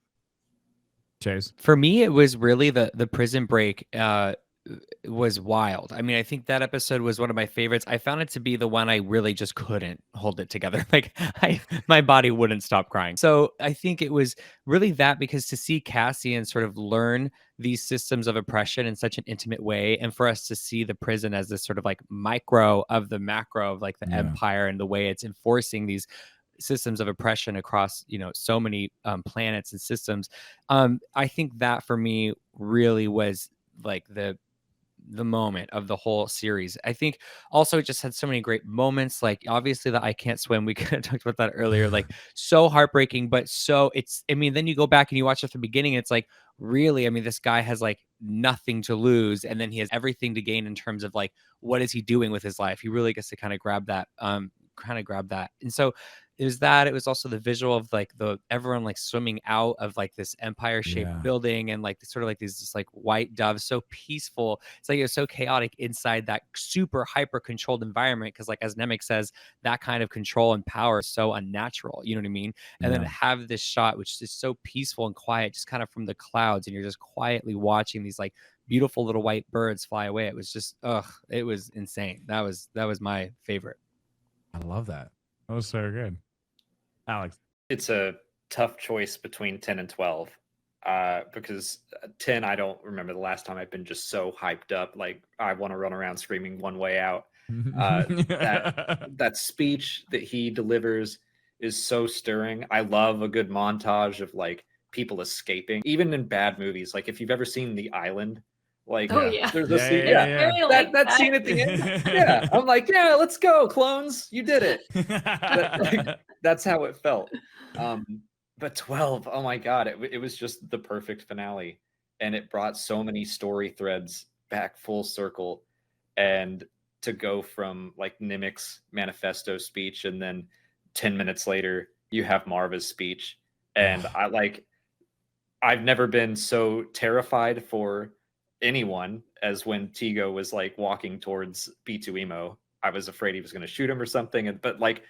Chase. For me, it was really the prison break was wild. I mean, I think that episode was one of my favorites. I found it to be the one I really just couldn't hold it together. Like my body wouldn't stop crying. So I think it was really that, because to see Cassian sort of learn these systems of oppression in such an intimate way, and for us to see the prison as this sort of like micro of the macro of like the empire and the way it's enforcing these systems of oppression across, you know, so many planets and systems. I think that for me really was like the moment of the whole series. I think also it just had so many great moments. Like obviously the I can't swim, we could have talked about that earlier, like so heartbreaking, but so I mean, then you go back and you watch it from the beginning, it's like, really, I mean, this guy has like nothing to lose, and then he has everything to gain in terms of like, what is he doing with his life? He really gets to kind of grab that. And so it was that. It was also the visual of like everyone like swimming out of like this empire shaped building, and like sort of like these just like white doves, so peaceful. It's like it was so chaotic inside that super hyper controlled environment, because like as Nemec says, that kind of control and power is so unnatural, you know what I mean? And then to have this shot which is so peaceful and quiet, just kind of from the clouds, and you're just quietly watching these like beautiful little white birds fly away. It was just it was insane. That was my favorite. I love that. That was so good. Alex. It's a tough choice between 10 and 12. because 10, I don't remember the last time I've been just so hyped up, like I want to run around screaming One Way Out. That speech that he delivers is so stirring. I love a good montage of like people escaping, even in bad movies. Like if you've ever seen The Island, like Oh yeah. there's a scene, Very like that scene at the end. Yeah, I'm like, yeah, let's go, clones, you did it. That's how it felt. But 12, oh my god, it was just the perfect finale, and it brought so many story threads back full circle. And to go from like Nimic's manifesto speech, and then 10 minutes later you have Marva's speech, and I've never been so terrified for anyone as when Tigo was like walking towards B2 Emo. I was afraid he was going to shoot him or something, but like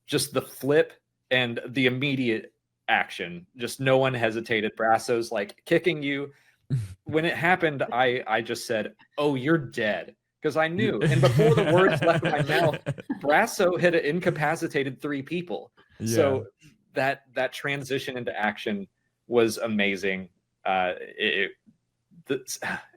just the flip and the immediate action, just no one hesitated. Brasso's like kicking you. When it happened, I just said, "Oh, you're dead." Because I knew. And before the words left my mouth, Brasso had incapacitated 3 people. Yeah. So that transition into action was amazing.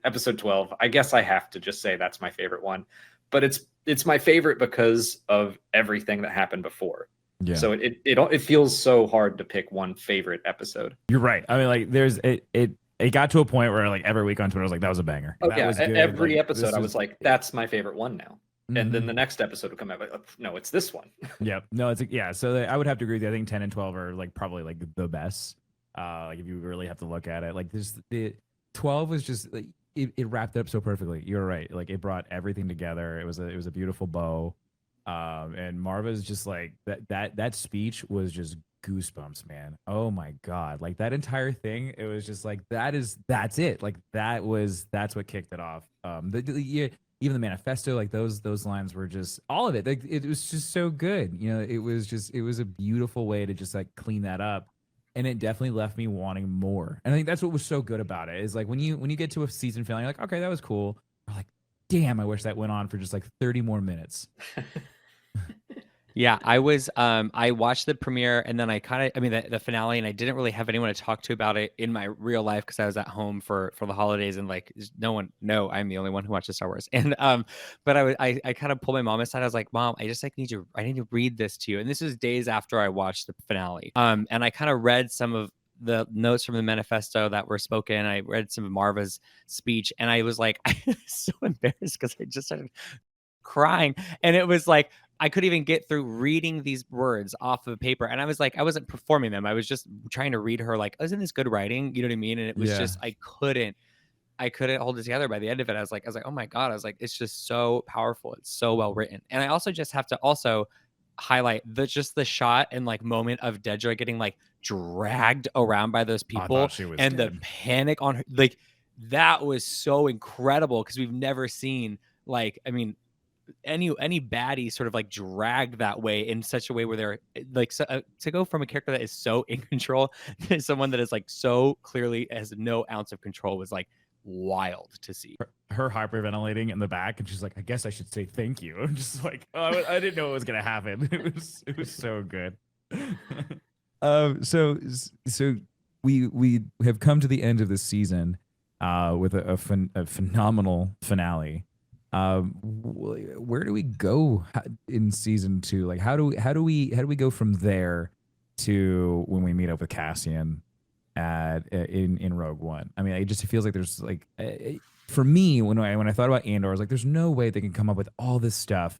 Episode 12, I guess I have to just say that's my favorite one. But it's my favorite because of everything that happened before. Yeah. So it feels so hard to pick one favorite episode. You're right. I mean, like it got to a point where like every week on Twitter I was like, that was a banger. Oh, that yeah. was good. Every episode I was like, that's my favorite one now. Mm-hmm. And then the next episode would come out like, no, it's this one. Yep. No, it's so I would have to agree with you. I think 10 and 12 are like probably like the best. Like if you really have to look at it, like the 12 was just like it wrapped up so perfectly. You're right. Like it brought everything together. It was a beautiful bow. And Marva's just like that speech was just goosebumps, man. Oh my god, like that entire thing, it was just like that's it. Like that's what kicked it off. Even the manifesto, like those lines were just all of it. Like it was just so good. You know, it was a beautiful way to just like clean that up. And it definitely left me wanting more. And I think that's what was so good about it. Is like when you get to a season finale, you're like, okay, that was cool. You're like, damn, I wish that went on for just like 30 more minutes. Yeah, I watched the premiere, and then the finale, and I didn't really have anyone to talk to about it in my real life because I was at home for the holidays, and like I'm the only one who watches Star Wars. And but I kind of pulled my mom aside. I was like, Mom, I just like need to read this to you. And this was days after I watched the finale. And I kind of read some of the notes from the manifesto that were spoken. I read some of Marva's speech, and I was like, I was so embarrassed because I just started crying, and it was like I couldn't even get through reading these words off of paper, and I was like, I wasn't performing them. I was just trying to read her like, isn't this good writing? You know what I mean? And it was just I couldn't hold it together. By the end of it, I was like, oh my god! I was like, it's just so powerful. It's so well written. And I also just have to also highlight the shot and like moment of Dedra getting like dragged around by those people, and the panic on her, like that was so incredible because we've never seen like, I mean, any baddie sort of like dragged that way in such a way where they're like to go from a character that is so in control to someone that is like so clearly has no ounce of control was like wild to see. Her hyperventilating in the back, and she's like, I guess I should say thank you. I'm just like, oh, I didn't know it was gonna happen. It was so good. So we have come to the end of this season with a phenomenal finale. Where do we go in season 2? Like how do we go from there to when we meet up with Cassian in Rogue One? I mean, it feels like there's like for me when I thought about Andor, I was like, there's no way they can come up with all this stuff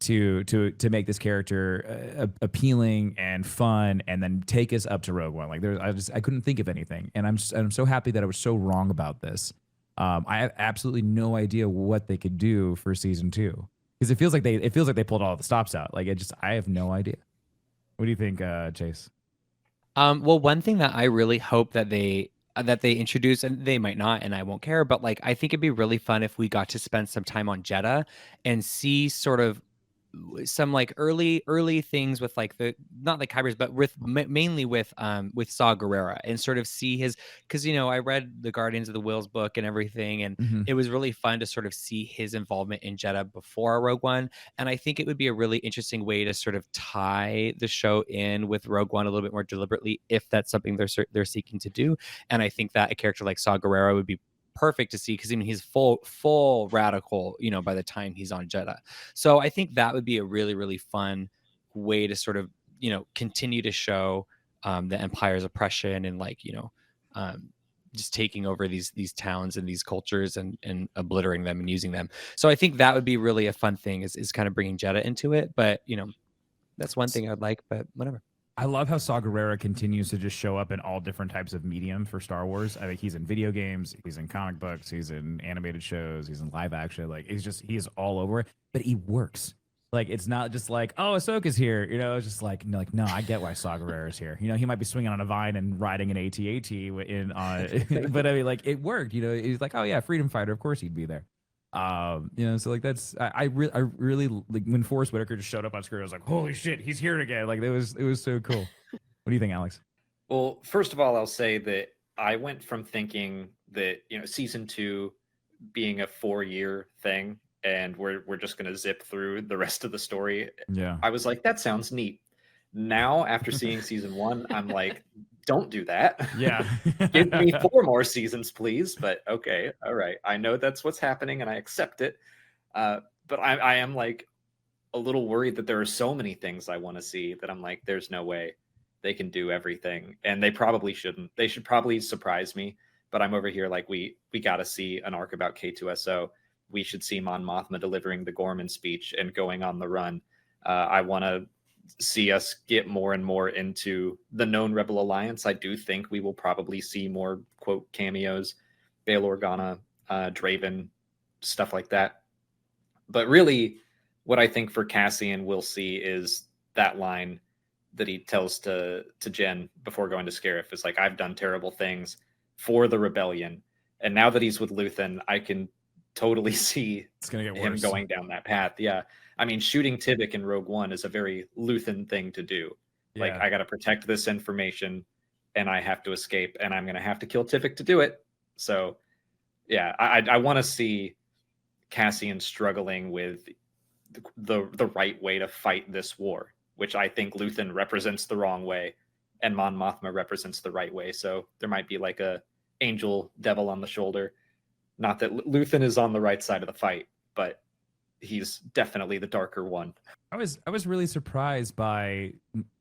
to make this character appealing and fun, and then take us up to Rogue One. Like I couldn't think of anything, and I'm so happy that I was so wrong about this. I have absolutely no idea what they could do for season 2 because it feels like they pulled all the stops out. Like I have no idea. What do you think, Chase? Well, one thing that I really hope that they introduce, and they might not, and I won't care, but like I think it'd be really fun if we got to spend some time on Jeddah and see sort of some like early things with like the not like hybrids, but with mainly with Saw Gerrera, and sort of see his, because I read the Guardians of the Wills book and everything, and it was really fun to sort of see his involvement in Jeddah before Rogue One. And I think it would be a really interesting way to sort of tie the show in with Rogue One a little bit more deliberately, if that's something they're seeking to do. And I think that a character like Saw Gerrera would be perfect to see, because I mean he's full radical by the time he's on Jeddah. So I think that would be a really, really fun way to sort of continue to show the Empire's oppression, and like just taking over these towns and these cultures, and obliterating them and using them. So I think that would be really a fun thing, is kind of bringing Jeddah into it. But that's one thing I'd like, but whatever. I love how Saw Gerrera continues to just show up in all different types of medium for Star Wars. I think he's in video games, he's in comic books, he's in animated shows, he's in live action. Like he is all over it, but he works. Like it's not just like, oh, Ahsoka's here. It's just like no, I get why Saw Gerrera's here. He might be swinging on a vine and riding an AT-AT in but I mean, like it worked. He's like, oh yeah, freedom fighter. Of course he'd be there. So like that's I really like when Forrest Whitaker just showed up on screen. I was like, holy shit, he's here again! Like it was so cool. What do you think, Alex? Well, first of all, I'll say that I went from thinking that season 2 being a 4-year thing, and we're just gonna zip through the rest of the story. Yeah, I was like, that sounds neat. Now, after seeing season 1, I'm like, don't do that. Yeah. Give me 4 more seasons, please. But okay, all right. I know that's what's happening, and I accept it. But I am like a little worried that there are so many things I want to see that I'm like, there's no way they can do everything, and they probably shouldn't. They should probably surprise me. But I'm over here like, we got to see an arc about K2SO. We should see Mon Mothma delivering the Gorman speech and going on the run. I want to see us get more and more into the known Rebel Alliance. I do think we will probably see more quote cameos, Bail Organa, Draven, stuff like that. But really, what I think for Cassian we'll see is that line that he tells to Jen before going to Scarif is like, I've done terrible things for the rebellion, and now that he's with Luthen, I can totally see it's gonna get him worse. going down that path. Yeah. I mean, shooting Tyvek in Rogue One is a very Luthen thing to do. Like, I got to protect this information, and I have to escape, and I'm going to have to kill Tyvek to do it. So, yeah, I want to see Cassian struggling with the right way to fight this war, which I think Luthen represents the wrong way, and Mon Mothma represents the right way. So there might be like a angel devil on the shoulder. Not that Luthen is on the right side of the fight, but he's definitely the darker one. I was really surprised by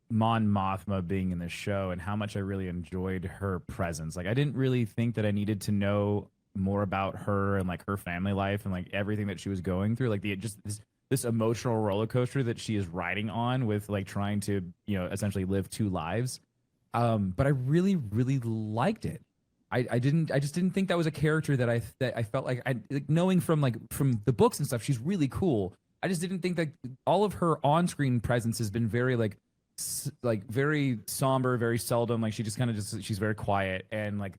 Mon Mothma being in the show and how much I really enjoyed her presence. Like I didn't really think that I needed to know more about her and like her family life and like everything that she was going through. Like this emotional roller coaster that she is riding on with like trying to essentially live 2 lives. But I really liked it. I just didn't think that was a character that I felt like knowing from the books and stuff, she's really cool. I just didn't think that all of her on-screen presence has been very very somber, very seldom. Like she just kind of she's very quiet, and like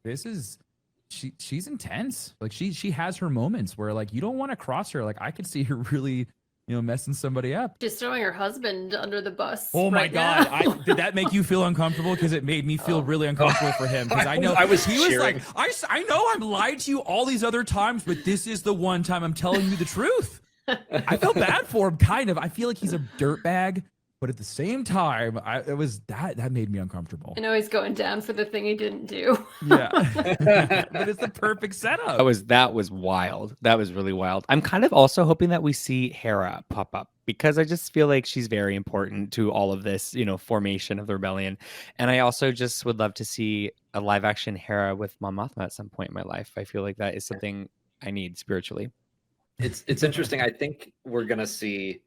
she's intense. Like she has her moments where like you don't want to cross her. Like I could see her really messing somebody up. Just throwing her husband under the bus. Oh my right God. now. Did that make you feel uncomfortable? Because it made me feel really uncomfortable for him. Because I know he was like, I know I've lied to you all these other times, but this is the one time I'm telling you the truth. I feel bad for him, kind of. I feel like he's a dirtbag, but at the same time, that made me uncomfortable. I know he's going down for the thing he didn't do. Yeah. But it's the perfect setup. That was wild. That was really wild. I'm kind of also hoping that we see Hera pop up, because I just feel like she's very important to all of this, formation of the rebellion. And I also just would love to see a live action Hera with Mon Mothma at some point in my life. I feel like that is something I need spiritually. It's interesting. I think we're gonna see.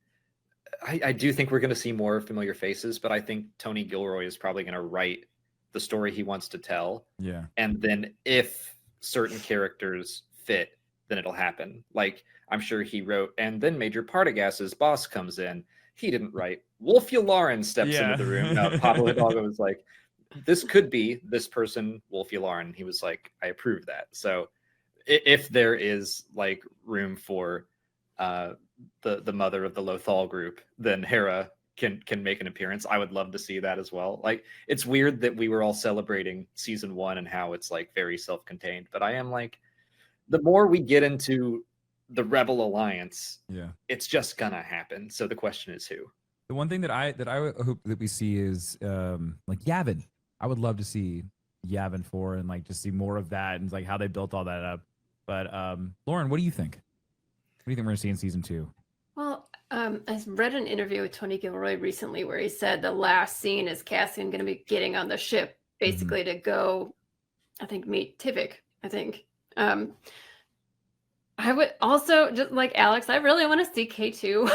I do think we're going to see more familiar faces, but I think Tony Gilroy is probably going to write the story he wants to tell. Yeah. And then if certain characters fit, then it'll happen. Like I'm sure he wrote, and then Major Partagas's boss comes in. He didn't write. Wolf Yularen steps into the room. No, Pablo Hidalgo was like, this could be this person, Wolf Yularen. He was like, I approve that. So if there is like room for the mother of the Lothal group, then Hera can make an appearance. I would love to see that as well. Like, it's weird that we were all celebrating season 1 and how it's like very self-contained, but I am like, the more we get into the Rebel Alliance, it's just gonna happen. So the question is who. The one thing that I hope that we see is like Yavin. I would love to see Yavin 4 and like just see more of that and like how they built all that up. But Lauren, what do you think? What do you think we're gonna see in season 2? Well, I read an interview with Tony Gilroy recently where he said the last scene is Cassian going to be getting on the ship basically to go, I think, meet Tivik. I think. I would also, just like Alex, I really want to see K2.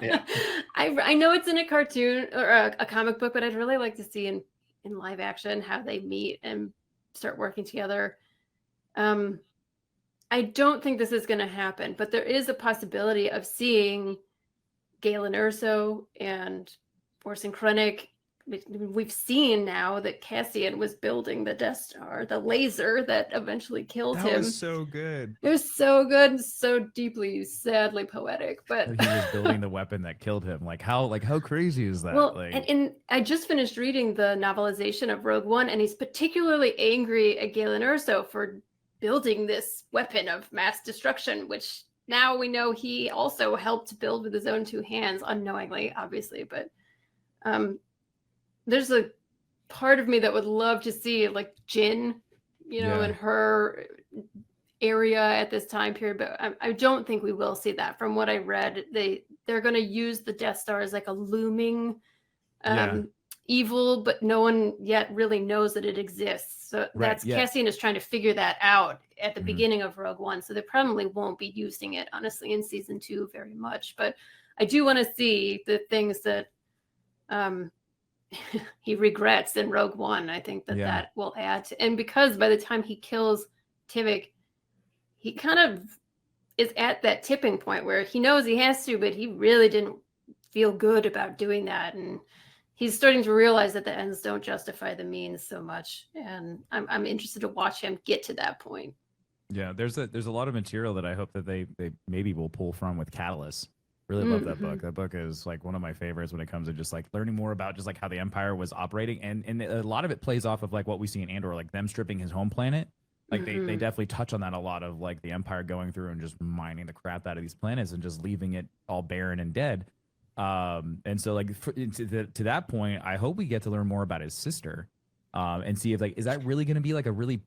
Yeah. I know it's in a cartoon or a comic book, but I'd really like to see in live action how they meet and start working together. I don't think this is going to happen, but there is a possibility of seeing Galen Erso and Orson Krennic. We've seen now that Cassian was building the Death Star, the laser that eventually killed him. That was so good. It was so good and so deeply, sadly poetic. But he was building the weapon that killed him. Like how crazy is that? Well, like... and I just finished reading the novelization of Rogue One, and he's particularly angry at Galen Erso for building this weapon of mass destruction, which now we know he also helped build with his own 2 hands, unknowingly, obviously. But there's a part of me that would love to see like Jyn, in her area at this time period. But I don't think we will see that. From what I read, they're going to use the Death Star as like a looming evil, but no one yet really knows that it exists. So Cassian is trying to figure that out at the beginning of Rogue One. So they probably won't be using it, honestly, in season 2 very much. But I do want to see the things that he regrets in Rogue One. I think that will add to, and because by the time he kills Tivik, he kind of is at that tipping point where he knows he has to, but he really didn't feel good about doing that. And he's starting to realize that the ends don't justify the means so much. And I'm interested to watch him get to that point. Yeah, there's a lot of material that I hope that they maybe will pull from with Catalyst. Really love that book. That book is like one of my favorites when it comes to just like learning more about just like how the Empire was operating, and a lot of it plays off of like what we see in Andor, like them stripping his home planet. Like they definitely touch on that a lot, of like the Empire going through and just mining the crap out of these planets and just leaving it all barren and dead. And so like to that point, I hope we get to learn more about his sister, and see if like, is that really going to be like a really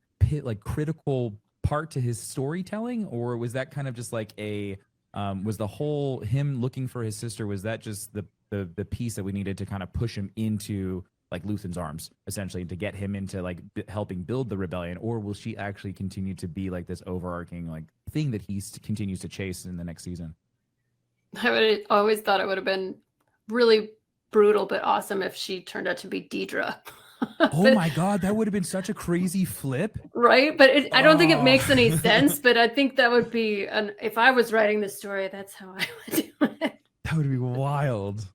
critical part to his storytelling, or was that kind of just like a was the whole him looking for his sister, was that just the piece that we needed to kind of push him into like Luthen's arms, essentially, to get him into like helping build the rebellion? Or will she actually continue to be like this overarching like thing that he continues to chase in the next season? I would always thought it would have been really brutal but awesome if she turned out to be Deidre. Oh my God, that would have been such a crazy flip. Right? But I don't think it makes any sense, but I think that would be, if I was writing this story, that's how I would do it. That would be wild.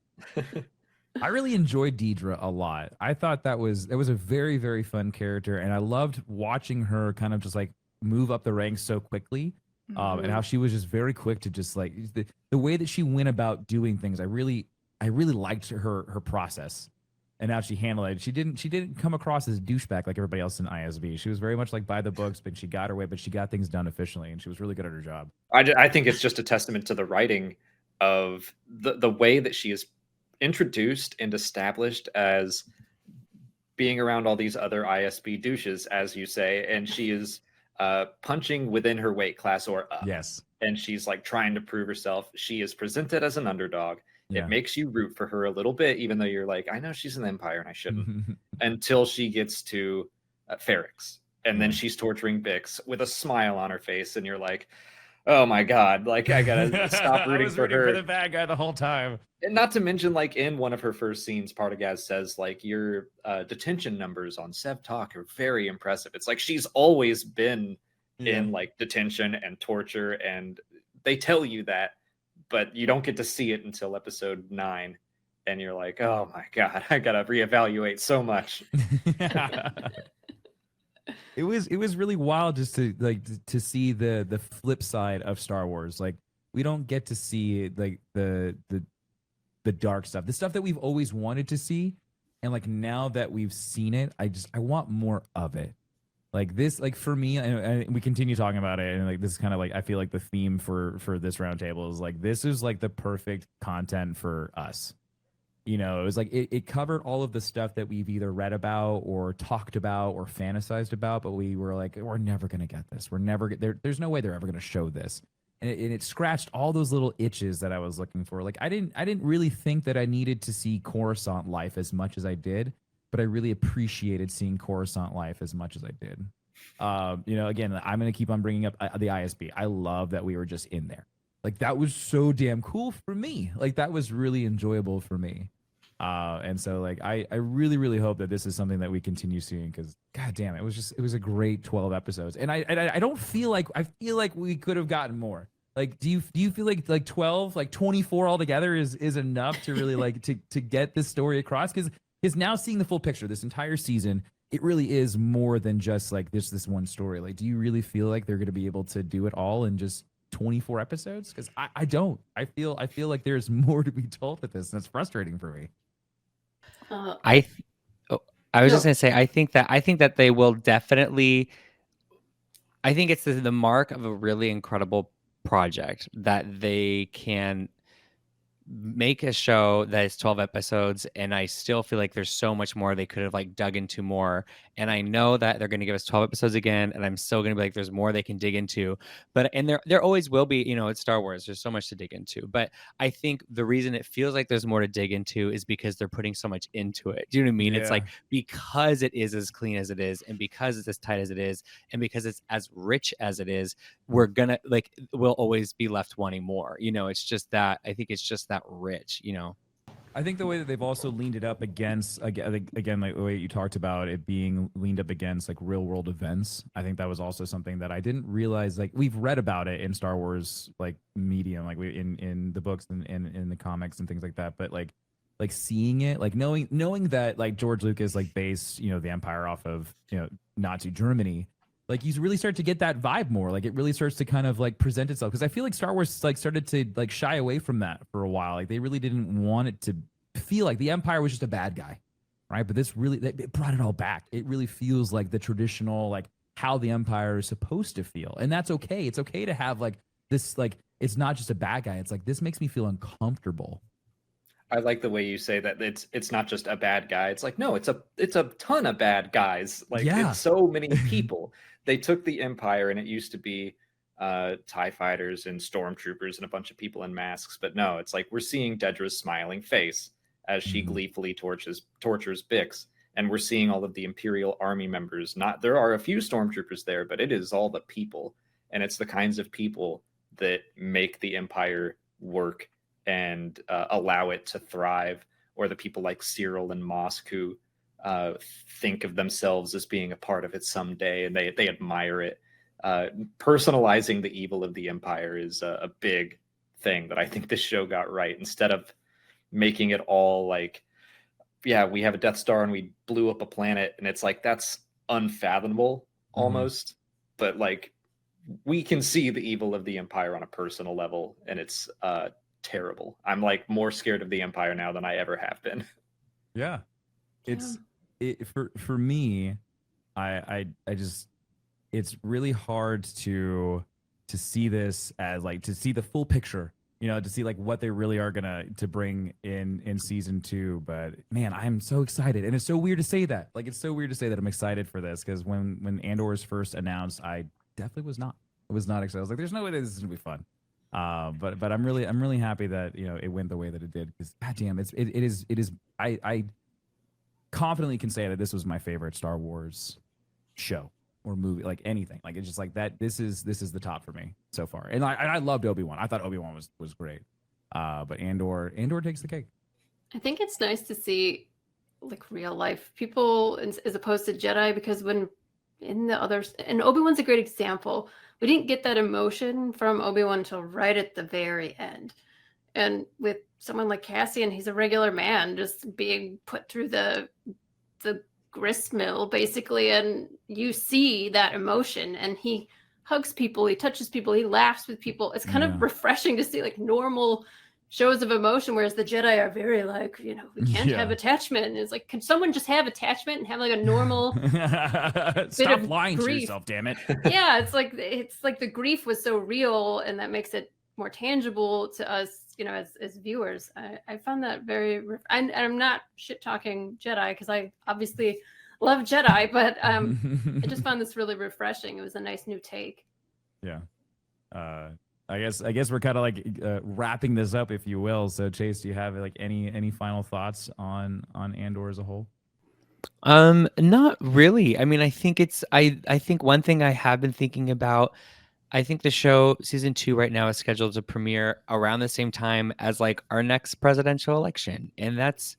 I really enjoyed Deidre a lot. I thought that was a very, very fun character, and I loved watching her kind of just like move up the ranks so quickly, and how she was just very quick to just like the way that she went about doing things. I really liked her process. And how she handled it. She didn't come across as a douchebag like everybody else in ISB. She was very much like by the books, but she got her way, but she got things done efficiently, and she was really good at her job. I think it's just a testament to the writing of the way that she is introduced and established as being around all these other ISB douches, as you say, and she is punching within her weight class or up. Yes. And she's like trying to prove herself. She is presented as an underdog. It makes you root for her a little bit, even though you're like, I know she's in the Empire and I shouldn't, until she gets to Ferrix. And then she's torturing Bix with a smile on her face. And you're like, oh my God, like I gotta stop rooting for her. For the bad guy the whole time. And not to mention, like in one of her first scenes, Partagaz says, like, your detention numbers on Sev Talk are very impressive. It's like she's always been in like detention and torture, and they tell you that, but you don't get to see it until episode 9, and you're like, oh my God, I gotta reevaluate so much. It was really wild just to like to see the flip side of Star Wars. Like we don't get to see like the dark stuff, the stuff that we've always wanted to see. And like now that we've seen it, I want more of it. Like this, like for me, and we continue talking about it, and like this is kind of like I feel like the theme for this roundtable is like this is like the perfect content for us. You know, it was like it covered all of the stuff that we've either read about or talked about or fantasized about, but we were like, we're never gonna get this. We're never there's no way they're ever gonna show this. And it scratched all those little itches that I was looking for. Like I didn't really think that I needed to see Coruscant life as much as I did, but I really appreciated seeing Coruscant life as much as I did. You know, again, I'm gonna keep on bringing up the ISB. I love that we were just in there. Like that was so damn cool for me. Like that was really enjoyable for me. And so like I really, really hope that this is something that we continue seeing, because god damn, it was a great 12 episodes. And I don't feel like I feel like we could have gotten more. Like do you feel like 12, like 24 altogether is enough to really like to get this story across? Because now seeing the full picture, this entire season, it really is more than just like this one story. Like do you really feel like they're going to be able to do it all in just 24 episodes? Because I don't. I feel like there's more to be told with this, and it's frustrating for me. I was just gonna say I think that they will definitely. I think it's the mark of a really incredible project that they can make a show that is 12 episodes, and I still feel like there's so much more they could have like dug into more. And I know that they're going to give us 12 episodes again, and I'm still going to be like, there's more they can dig into. But and there always will be, you know, it's Star Wars, there's so much to dig into. But I think the reason it feels like there's more to dig into is because they're putting so much into it. Do you know what I mean? Yeah. It's like because it is as clean as it is, and because it's as tight as it is, and because it's as rich as it is, we'll always be left wanting more. You know, it's just that I think it's just that rich, you know. I think the way that they've also leaned it up against again, like the way you talked about it being leaned up against like real world events. I think that was also something that I didn't realize. Like we've read about it in Star Wars like medium, like we in the books and in the comics and things like that. But like seeing it, like knowing that like George Lucas like based, you know, the Empire off of, you know, Nazi Germany. Like you really start to get that vibe more. Like it really starts to kind of like present itself, because I feel like Star Wars like started to like shy away from that for a while. Like they really didn't want it to feel like the Empire was just a bad guy, right? But this really it brought it all back. It really feels like the traditional like how the Empire is supposed to feel, and that's okay. It's okay to have like this, like it's not just a bad guy. It's like this makes me feel uncomfortable. I like the way you say that it's not just a bad guy. It's like, no, it's a ton of bad guys. Like Yeah. it's so many people. They took the Empire, and it used to be TIE fighters and stormtroopers and a bunch of people in masks. But no, it's like we're seeing Dedra's smiling face as she gleefully tortures Bix. And we're seeing all of the Imperial Army members. There are a few stormtroopers there, but it is all the people. And it's the kinds of people that make the Empire work and allow it to thrive, or the people like Cyril and Mosk who think of themselves as being a part of it someday, and they admire it. Personalizing the evil of the Empire is a big thing that I think this show got right. Instead of making it all like, yeah, we have a Death Star and we blew up a planet, and it's like that's unfathomable almost. But like we can see the evil of the Empire on a personal level, and it's terrible. I'm like more scared of the Empire now than I ever have been. Yeah. For me, I just it's really hard to see this as like to see the full picture, you know, to see like what they really are gonna to bring in season 2. But man, I'm so excited, and it's so weird to say that. Like it's so weird to say that I'm excited for this, because when Andor was first announced, I definitely was not. I was not excited. I was like, there's no way that this is gonna be fun. But I'm really happy that, you know, it went the way that it did, because goddamn, it is I confidently can say that this was my favorite Star Wars show or movie, like anything. Like it's just like that. This is the top for me so far. And I loved Obi-Wan. I thought Obi-Wan was great. But Andor takes the cake. I think it's nice to see like real life people as opposed to Jedi, because when in the others, and Obi-Wan's a great example, we didn't get that emotion from Obi-Wan until right at the very end. And with someone like Cassian, he's a regular man just being put through the grist mill basically, and you see that emotion, and he hugs people, he touches people, he laughs with people. It's kind Yeah. of refreshing to see like normal shows of emotion, whereas the Jedi are very like, you know, we can't have attachment. And it's like, can someone just have attachment and have like a normal Stop of lying to grief. yourself, damn it. Yeah, it's like the grief was so real, and that makes it more tangible to us, you know, as viewers. I found that very and I'm not shit talking Jedi because I obviously love Jedi, but I just found this really refreshing. It was a nice new take. Yeah. I guess we're kind of like wrapping this up, if you will. So Chase, do you have like any final thoughts on Andor as a whole? Not really. I mean, I think I think one thing I have been thinking about, I think the show season 2 right now is scheduled to premiere around the same time as like our next presidential election. And that's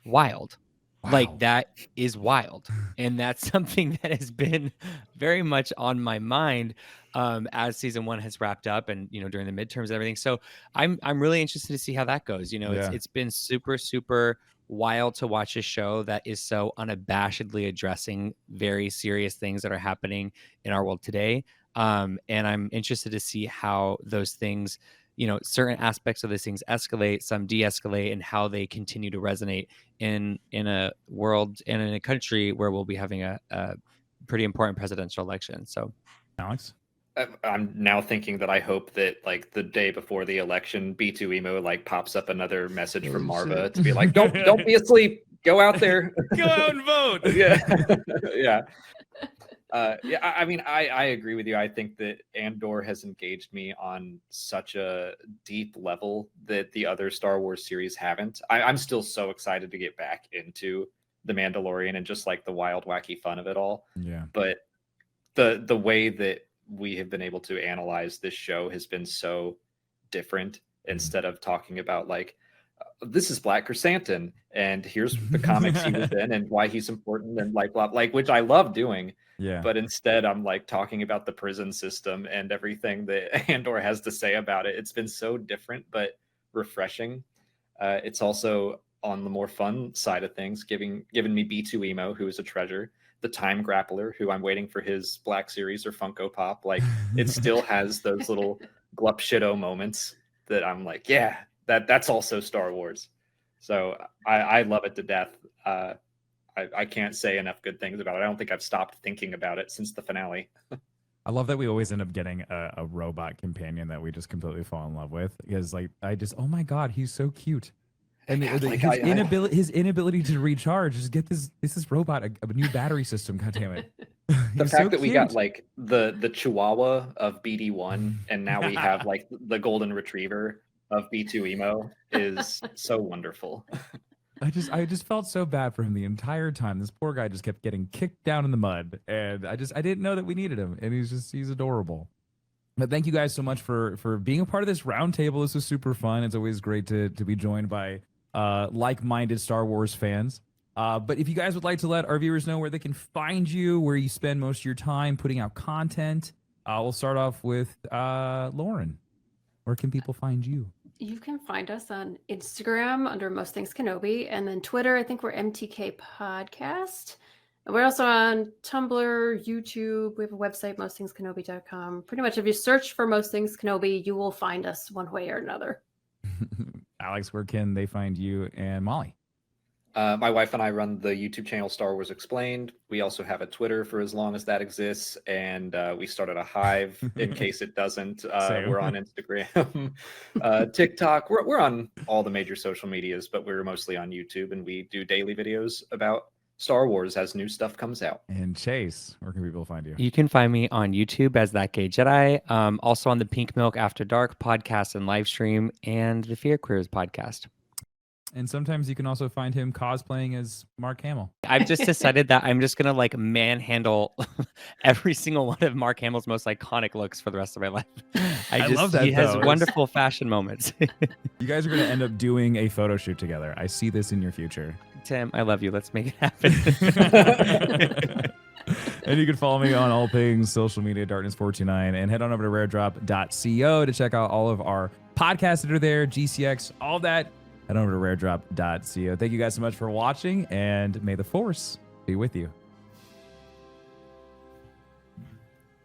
wild. Wow. Like that is wild. And that's something that has been very much on my mind as season 1 has wrapped up and, you know, during the midterms and everything. So I'm really interested to see how that goes. You know, it's been super, super wild to watch a show that is so unabashedly addressing very serious things that are happening in our world today. And I'm interested to see how those things, you know, certain aspects of those things escalate, some de-escalate, and how they continue to resonate in a world and in a country where we'll be having a pretty important presidential election. So, Alex? I'm now thinking that I hope that like the day before the election, B2 Emo like pops up another message from Marva to be like, don't be asleep, go out there, go out and vote. Yeah, yeah. I mean, I agree with you. I think that Andor has engaged me on such a deep level that the other Star Wars series haven't. I'm still so excited to get back into The Mandalorian and just like the wild, wacky fun of it all. Yeah. But the way that we have been able to analyze this show has been so different. Instead of talking about like, this is Black Chrysanthemum and here's the comics he was in and why he's important and like blah, like, which I love doing. Yeah. But instead I'm like talking about the prison system and everything that Andor has to say about it. It's been so different but refreshing. It's also on the more fun side of things, giving me B2 Emo, who is a treasure, the Time Grappler, who I'm waiting for his Black Series or Funko Pop. Like it still has those little glup shitto moments that I'm like, yeah, that's also Star Wars. So I love it to death. I can't say enough good things about it. I don't think I've stopped thinking about it since the finale. I love that we always end up getting a robot companion that we just completely fall in love with, because like oh my god, he's so cute. And his inability to recharge, just get this robot a new battery system. God damn it! The fact that we got like the Chihuahua of BD1, and now we have like the Golden Retriever of B2 Emo is so wonderful. I just felt so bad for him the entire time. This poor guy just kept getting kicked down in the mud, and I didn't know that we needed him, and he's adorable. But thank you guys so much for being a part of this roundtable. This was super fun. It's always great to be joined by like-minded Star Wars fans. But if you guys would like to let our viewers know where they can find you, where you spend most of your time putting out content, we'll start off with Lauren. Where can people find you? You can find us on Instagram under Most Things Kenobi, and then Twitter, I think we're MTK Podcast. And we're also on Tumblr, YouTube. We have a website, mostthingskenobi.com. Pretty much if you search for Most Things Kenobi, you will find us one way or another. Alex, where can they find you? And Molly? My wife and I run the YouTube channel Star Wars Explained. We also have a Twitter for as long as that exists, and we started a Hive in case it doesn't. We're on Instagram, TikTok. We're on all the major social medias, but we're mostly on YouTube, and we do daily videos about Star Wars as new stuff comes out. And Chase, where can people find you? You can find me on YouTube as That Gay Jedi, also on the Pink Milk After Dark podcast and live stream, and the Fear Queers podcast. And sometimes you can also find him cosplaying as Mark Hamill. I've just decided that I'm just going to like manhandle every single one of Mark Hamill's most iconic looks for the rest of my life. I love that. He has wonderful fashion moments. You guys are going to end up doing a photo shoot together. I see this in your future. Tim, I love you. Let's make it happen. And you can follow me on all things social media, Darkness429, and head on over to raredrop.co to check out all of our podcasts that are there, GCX, all that. Head over to raredrop.co. Thank you guys so much for watching, and may the Force be with you.